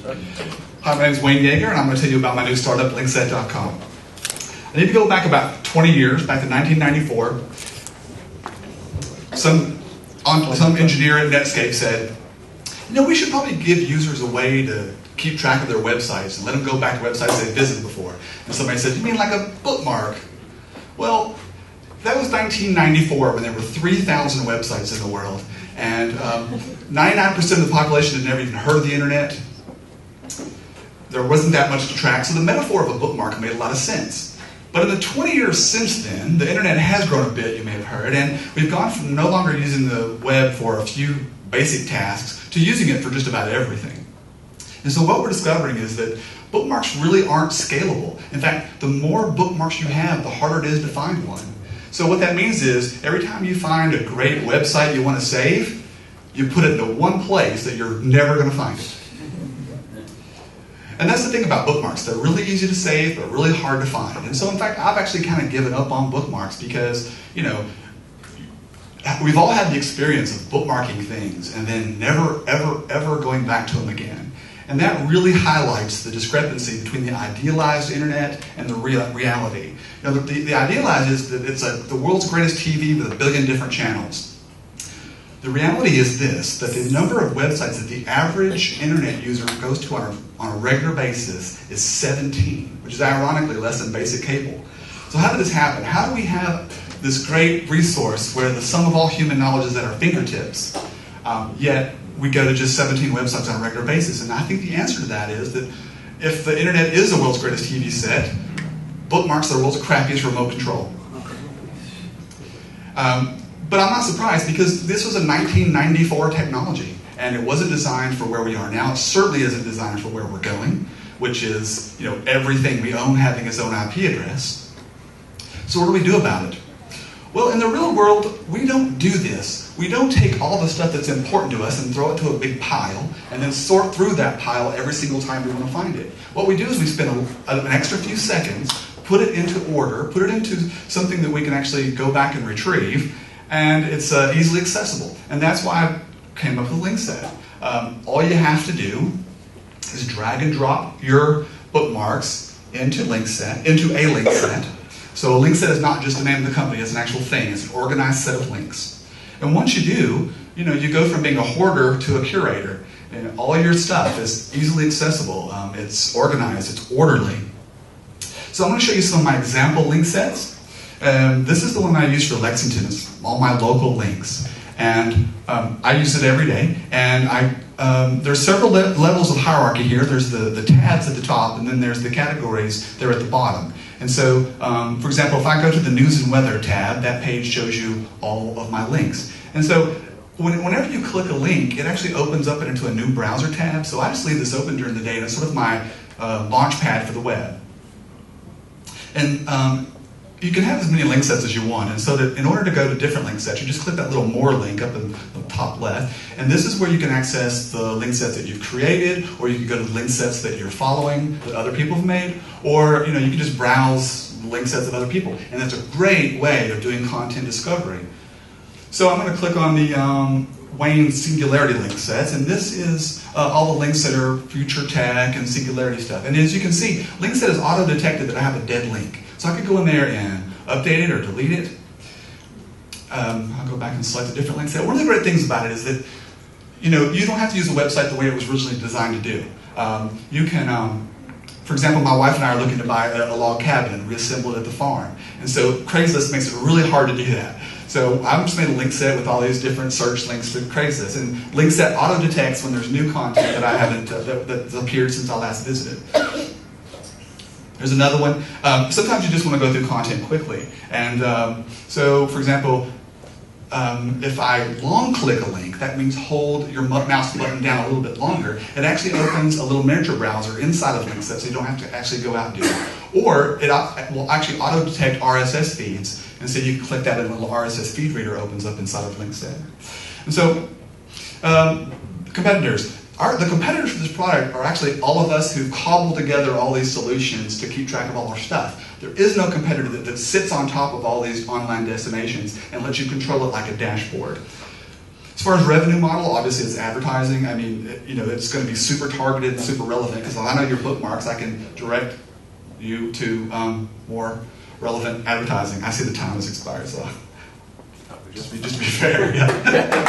Hi, my name is Wayne Yeager, and I'm going to tell you about my new startup, linkset.com. I need to go back about 20 years, back to 1994. Some engineer at Netscape said, we should probably give users a way to keep track of their websites and let them go back to websites they've visited before. And somebody said, you mean like a bookmark? Well, that was 1994 when there were 3,000 websites in the world, and 99% of the population had never even heard of the internet. There wasn't that much to track, so the metaphor of a bookmark made a lot of sense. But in the 20 years since then, the internet has grown a bit, you may have heard, and we've gone from no longer using the web for a few basic tasks to using it for just about everything. And so what we're discovering is that bookmarks really aren't scalable. In fact, the more bookmarks you have, the harder it is to find one. So what that means is, every time you find a great website you want to save, you put it into one place that you're never going to find it. And that's the thing about bookmarks. They're really easy to save, but really hard to find. And so in fact, I've actually kind of given up on bookmarks because, we've all had the experience of bookmarking things and then never, ever, ever going back to them again. And that really highlights the discrepancy between the idealized internet and the reality. The idealized is that it's the world's greatest TV with 1 billion different channels. The reality is this, that the number of websites that the average internet user goes to on a regular basis is 17, which is ironically less than basic cable. So how did this happen? How do we have this great resource where the sum of all human knowledge is at our fingertips, yet we go to just 17 websites on a regular basis? And I think the answer to that is that if the internet is the world's greatest TV set, bookmarks are the world's crappiest remote control. But I'm not surprised because this was a 1994 technology and it wasn't designed for where we are now. It certainly isn't designed for where we're going, which is everything we own having its own IP address. So what do we do about it? Well, in the real world, we don't do this. We don't take all the stuff that's important to us and throw it to a big pile and then sort through that pile every single time we want to find it. What we do is we spend an extra few seconds, put it into order, put it into something that we can actually go back and retrieve, and it's easily accessible. And that's why I came up with linkset. All you have to do is drag and drop your bookmarks into a linkset. So a linkset is not just the name of the company, it's an actual thing. It's an organized set of links. And once you do, you go from being a hoarder to a curator. And all your stuff is easily accessible. It's organized, it's orderly. So I'm going to show you some of my example link sets. This is the one I use for Lexington. It's all my local links. And I use it every day. And there's several levels of hierarchy here. There's the tabs at the top, and then there's the categories there at the bottom. And so, for example, if I go to the News and Weather tab, that page shows you all of my links. And so, whenever you click a link, it actually opens up into a new browser tab. So I just leave this open during the day, and it's sort of my launch pad for the web. And you can have as many link sets as you want, and so that in order to go to different link sets, you just click that little More link up in the top left, and this is where you can access the link sets that you've created, or you can go to the link sets that you're following, that other people have made, or you can just browse link sets of other people, and that's a great way of doing content discovery. So I'm going to click on the Wayne Singularity link sets, and this is all the links that are future tech and Singularity stuff. And as you can see, linkset has auto-detected that I have a dead link. So I could go in there and update it or delete it. I'll go back and select a different link set. One of the great things about it is that you don't have to use the website the way it was originally designed to do. You can, for example, my wife and I are looking to buy a log cabin and reassemble it at the farm. And so Craigslist makes it really hard to do that. So I've just made a link set with all these different search links to Craigslist. And linkset auto-detects when there's new content that I haven't, that's appeared since I last visited. There's another one. Sometimes you just want to go through content quickly. And so, for example, if I long-click a link, that means hold your mouse button down a little bit longer. It actually opens a little miniature browser inside of linkset, so you don't have to actually go out and do it. Or it will actually auto-detect RSS feeds, and so you can click that and a little RSS feed reader opens up inside of linkset. And so, competitors. The competitors for this product are actually all of us who've cobbled together all these solutions to keep track of all our stuff. There is no competitor that sits on top of all these online destinations and lets you control it like a dashboard. As far as revenue model, obviously it's advertising. I mean, it's going to be super targeted and super relevant because if I know your bookmarks, I can direct you to more relevant advertising. I see the time has expired, so just be fair. Yeah.